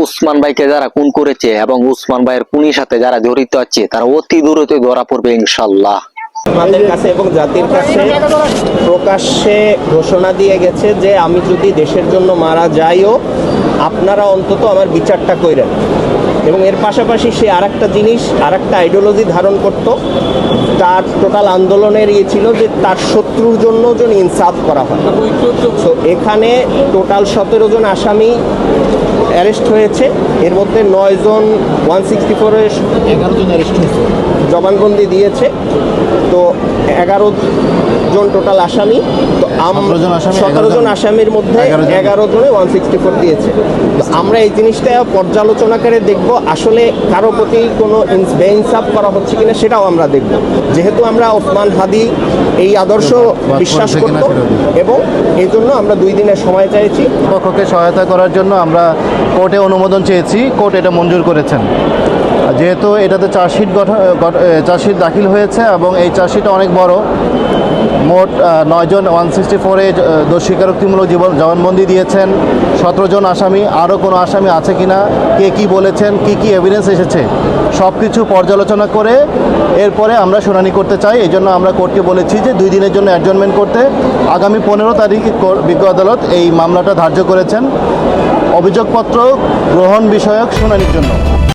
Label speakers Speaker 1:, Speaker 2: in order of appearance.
Speaker 1: উসমান ভাইকে যারা খুন করেছে এবং উসমান ভাইয়ের খুনের সাথে যারা জড়িত আছে তারা অতি দ্রুতই ধরা পড়বে ইনশাল্লাহ।
Speaker 2: আমাদের কাছে এবং জাতির কাছে প্রকাশ্যে ঘোষণা দিয়ে গেছে যে আমি যদি দেশের জন্য মারা যাইও আপনারা অন্তত আমার বিচারটা কইরেন। এবং এর পাশাপাশি সে আরেকটা জিনিস, আরেকটা আইডিওলজি ধারণ করত। তার টোটাল আন্দোলনের ইয়ে ছিল যে তার শত্রুর জন্য যেন ইনসাফ করা হয়। তো এখানে টোটাল 17 জন আসামি অ্যারেস্ট হয়েছে, এর মধ্যে 9 জন 164-এর
Speaker 3: 11 জন অ্যারেস্ট হয়েছে,
Speaker 2: জবানবন্দি দিয়েছে। তো 11 জন টোটাল আসামি। তো 17 জন আসামির মধ্যে 11 জনে 164 দিয়েছে। তো আমরা এই জিনিসটা পর্যালোচনা করে দেখব আসলে কারো প্রতি কোনো বেইনসাফ করা হচ্ছে কিনা, সেটাও আমরা দেখব। যেহেতু আমরা ওসমান হাদি এই আদর্শ বিশ্বাস করত এবং এই জন্য আমরা 2 দিনের সময় চাইছি।
Speaker 3: পক্ষকে সহায়তা করার জন্য আমরা কোর্টে অনুমোদন চেয়েছি, কোর্ট এটা মঞ্জুর করেছেন। যেহেতু এটাতে চার্জশিট দাখিল হয়েছে এবং এই চার্জশিটটা অনেক বড়, মোট 9 জন 164-এ দোষ স্বীকারোক্তিমূলক জবানবন্দি দিয়েছেন। 17 জন আসামি, আরও কোনো আসামি আছে কিনা, কে কী বলেছেন, কি এভিডেন্স এসেছে, সব কিছু পর্যালোচনা করে এরপরে আমরা শুনানি করতে চাই। এই জন্য আমরা কোর্টকে বলেছি যে 2 দিনের জন্য অ্যাডজমেন্ট করতে। আগামী 15 তারিখ বিজ্ঞ আদালত এই মামলাটা ধার্য করেছেন অভিযোগপত্র গ্রহণ বিষয়ক শুনানির জন্য।